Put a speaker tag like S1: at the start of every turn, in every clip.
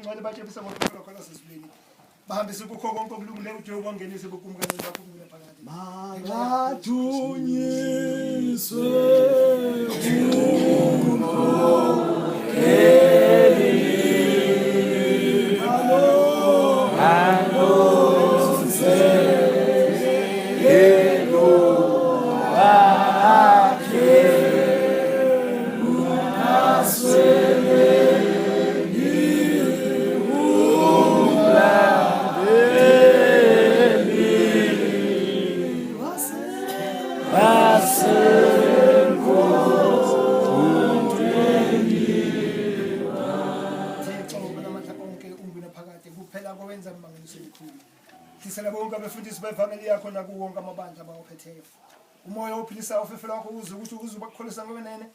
S1: ngale batshepisa ngokukhona khona sesibili bahambise ukukho konke okulungile uJesu kwangenise bokumkani bakho kule phakathi
S2: Madunyiswe
S1: Thisela bonke abafundisi bevangeli yakho nakuwo wonke amabandla abawophetheyo. Umoya ophilisa ofefela wakho uze ukuthi uzobakholisa ngokwenene.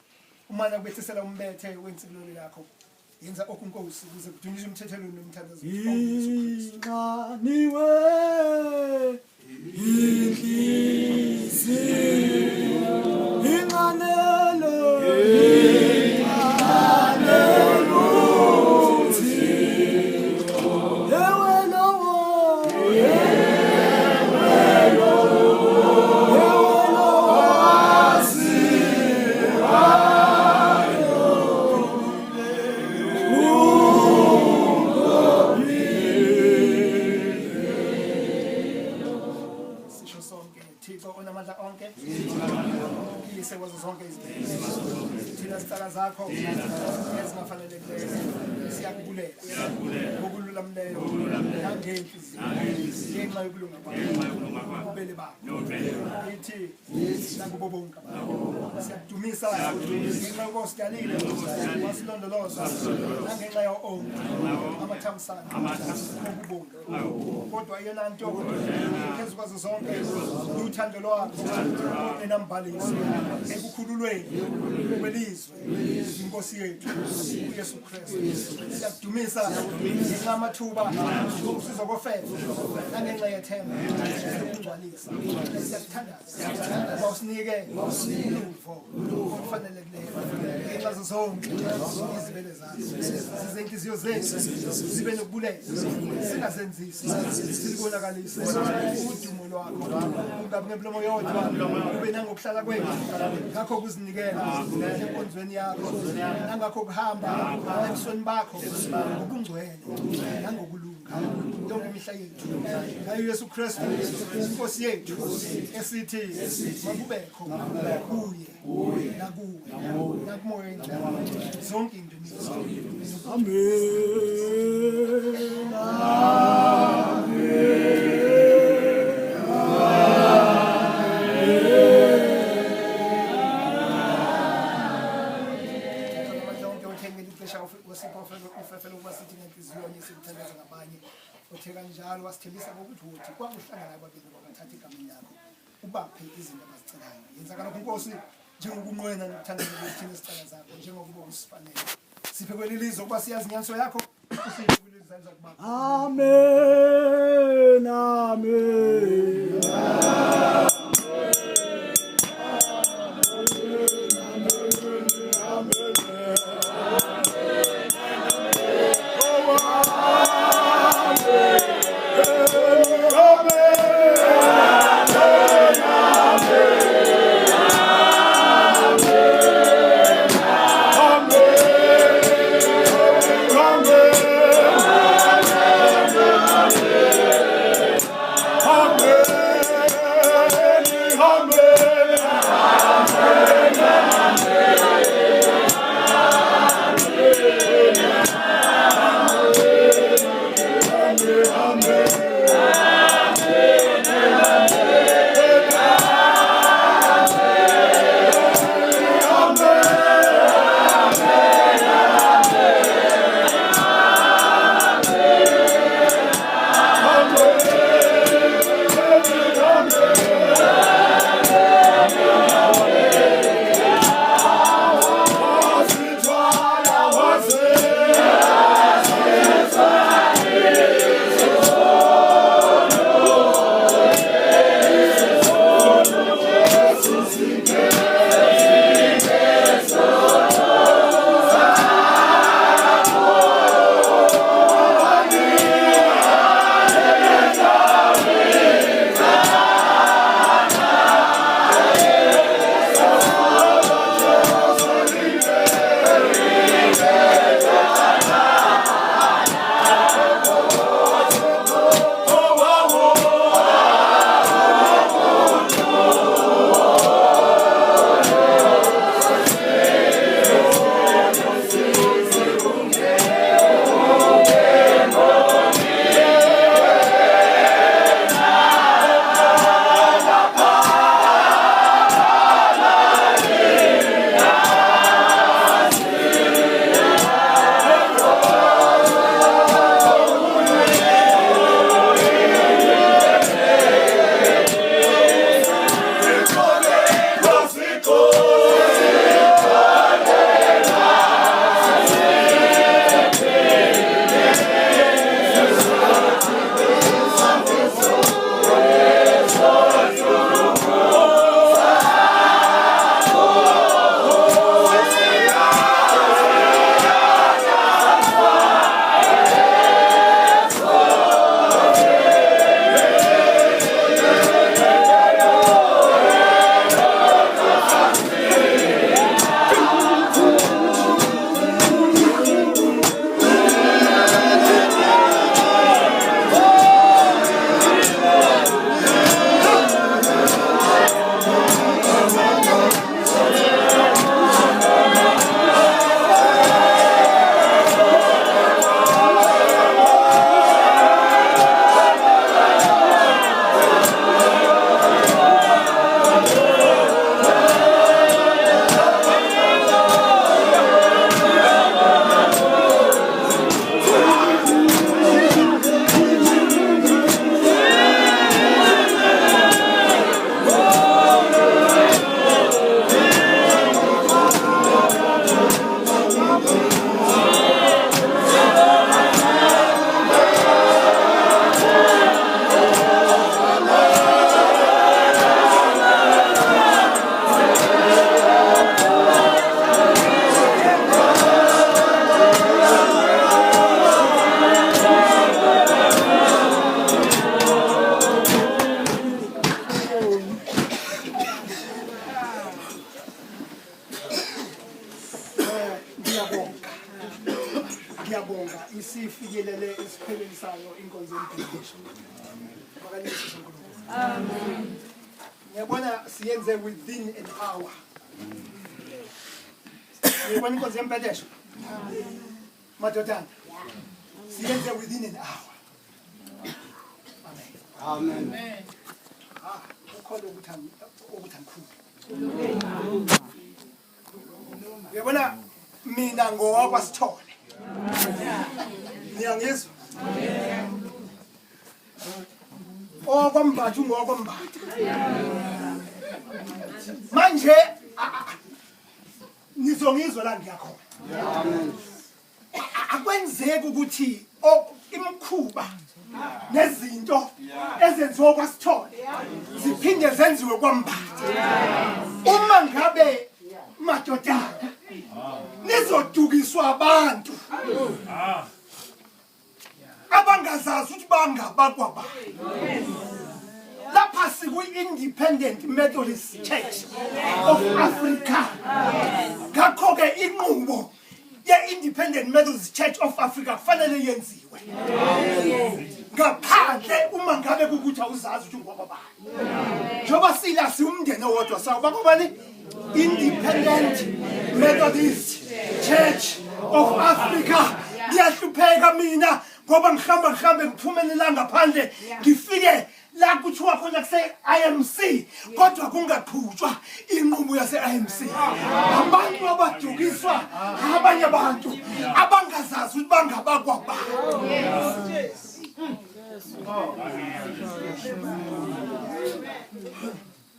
S1: Umana kubethisela umbethe wensikilolo yakho. Yenza okunkosi ukuze kudunyiswe umthethelweni nomthandazo
S2: inqaniwe inhliziyo inqanelo
S1: zonke izinto thina sicala zakho ezingafanelekileyo siyakubulela ngokululamuleyo nangenhliziyo ngenxa yokulunga kwakho ubele bakho ithi nakubo bonke siyakudumisa ngenxa yokuthi sikalile wasilondoloza nangenxa yo-onke amathambisana okubonga kodwa yena nto phezu kwazo zonke uthando lwakho enambalisi ekukhululweni kwelizwe inkosi yethu uYesu Kristu siyakudumisa ngenxa amathuba okusiza kofefe nangenxa yethemba lokungcwalisa siyakuthandaza bawusinike uluvo olufanelekileyo ngenxa zonke izibele zakho size inhliziyo zethu zibe nokubulela singazenzisi silibonakalise udumo lwakho ungabi ngemplomo yodwa ube nangokuhlala kwethu ngakho kuzinikela enkonzweni yakho nangakho kuhamba ebusweni bakho ngokungcwele nangokulunga yonke imihla yethu ngayo Yesu Kristu inkosi yethu esithi makubekho kuye nakuwe nakumoyeni zonke indumiso
S2: amen
S1: ufefela ukuba sithi ngenhliziyo yesikuthandaza ngabanye othe kanjalo wasithembisa ngokuthi uthi kwakuhlangana ababili bakathatha igama lakho ubaphe izinto abazicelayo yenza kalokho inkosi njengokunqwena nokuthandana kwethina isicela zakho njengokuba usifanele siphe kwelilizwe ukuba siyazi inyanso yakho usiphe kwelilizwe zenza kuba
S2: amen amen Amen.
S1: sifikelele esiphelweni sayo inkonzo yoMbedesho.
S3: Amen.
S1: Ngiyabona siyenze within an hour. Ngiyabona inkonzo yoMbedesho. Madodana. Siyenze within an hour. Amen.
S3: Amen.
S1: Ukhona ukuthi angikhulu. Ngiyabona mina ngowakwaSithole. Ngiyangizwa. Okwambatha ungokwambatha. Manje nizongizwa la ngiyakhona. Amen. Akwenzeki ukuthi imkhuba nezinto ezenziwa kwaSithole ziphinde zenziwe kwambatha. Uma ngabe madodana nizodukiswa abantu abangazazi ukuthi bangabakwaba. Lapha siku-Independent Methodist Church of Africa. Ngakho ke inqubo ye-Independent Methodist Church of Africa kufanele yenziwe. Ngaphandle uma ngabe kukuthi awuzazi ukuthi ungwabani. Njoba sila siumndeni owodwa sawo bakubani Independent Methodist Church of Africa. Ngiyahlupheka mina ngoba ngihamba ngiphumelela ngaphandle ngifike la kuthiwa khona kuse IMC kodwa kungaqhutshwa inqubo yase IMC. Abantu abadukiswa abanye abantu abangazazi ukuthi bangabakwaba.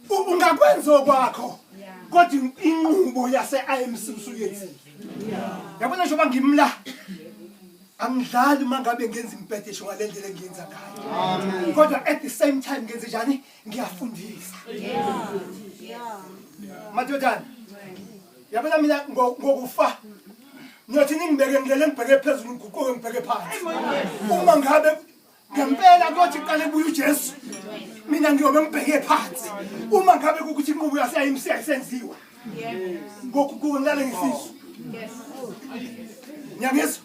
S1: Ungakwenza okwakho kodwa inqubo yase IMC usuyenzile. Yabona njengoba ngimla angidlali mangabe ngenza imbedesho ngalendlela engiyenza ngayo. Amen. Kodwa at the same time ngenze njani ngiyafundisa. Madodana. Yabona mina ngokufa ngiyothi ningibeke ngilele ngibheke phezulu ngiguquke ngibheke phansi. Uma ngabe ngempela kuthi qale buye uJesu mina ngiyobe ngibheke phansi. Uma ngabe ukuthi inqubo yase IMC ayisenziwa. Ngokuguquka ngilale ngisizo. Nyangizwa?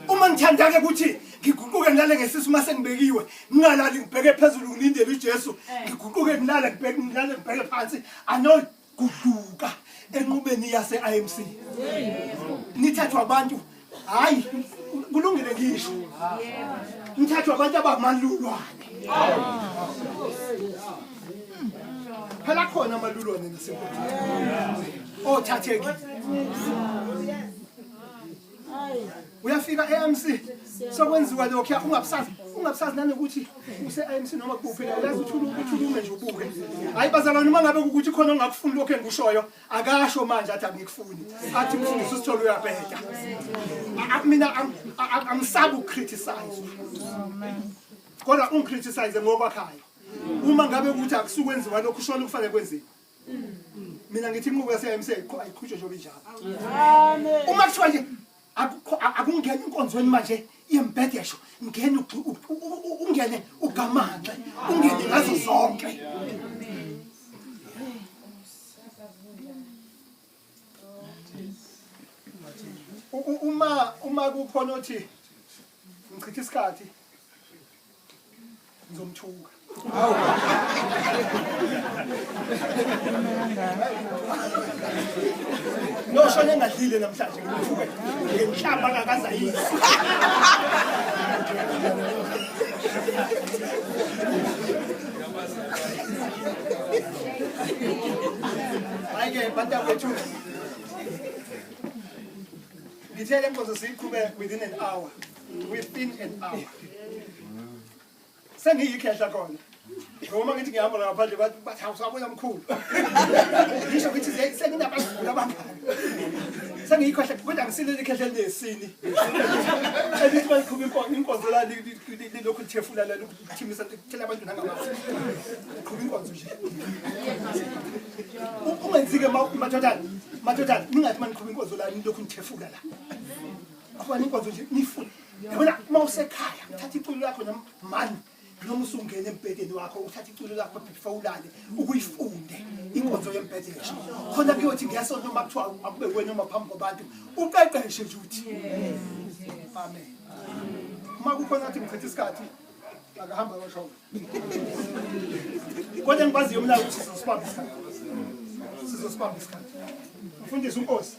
S1: Uma ngithanda ke ukuthi ngiguquke ngilale ngesisu mase ngibekiwe ngingalali ngibheke phezulu ngilindele uJesu ngiguquke ngilale ngibheke phansi anoguquka enqubeni yase IMC. Nithathwa abantu hayi kulungile ngisho. Nithathwa abantu abamalulwane. Phela khona amalulwane nasenkundleni. Othatheki. Uyafika eMC sokwenziwa lokho ungabusazi nanokuthi use IMC noma kuphi la uyazi uthulume nje ubuke. Hayi bazalwane uma ngabe ukuthi khona ongakufuni lokho engishoyo akasho manje athi angikufuni. Athi mfundisi uSithole uyabheda. Mina angisabi ukriticize. Kodwa ungicriticize ngokwakhaya. Uma ngabe ukuthi akusukwenziwa lokho ushona kufanele kwenziwe. Mina ngithi inqubo yase IMC ayikhutshwe nje njalo. Amen. Uma kuthiwa nje akungena inkonzweni manje yoMbedesho ungene ugamanxe ungene ngazo zonke. Uma kukhona othi ngichitha isikhathi ngizomthuka. No shone ngadlile namhlanje ngithuke ngihlamba kakazayisi. Ayike bantakwethu ngithele inkonzo siyiqhube within an hour. Sengiyikhehla khona. Ngoba ngithi ngihamba ngaphandle bathi awusabona mkhulu. Ngisho ukuthi senginabagula abangani. Sengiyikhehla kodwa ngisilele ikhehla lesini. Elithi bayiqhube inkonzo la lokhu lithefula la ukuthimisa ukuthela abantu nangamazi. Uqhube inkonzo nje. Ungenzike madodana ningathi maniqhube inkonzo la lokhu lithefula la. Akubani inkonzo nje nifuna. Yabona mawusekhaya uthatha iculo lakho namani noma usungena embedeni wakho uthatha iculo lakho before ulale ukuyifunde inkonzo yoMbedesho khona kuyothi ngiyasonto makuthiwa akube wena uma phambi kwabantu uqeqeshe nje uthi amen. uma kukhona athi ngicitha isikhathi akahamba kwashona kodwa ngikwaziyo umlayo ukuthi sizosibamba isikhathi mfundisi uNkosi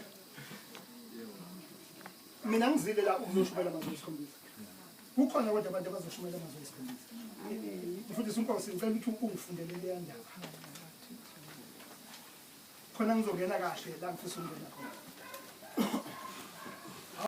S1: mina ngizile la ukuzoshubela amazwi esikhombisa kukhona kodwa abantu abazoshubela amazwi esikhombisa mfundisi uNkosi ngicela ukuthi ungifundele le ndaba khona ngizongena kahle la ngifisa ukungena khona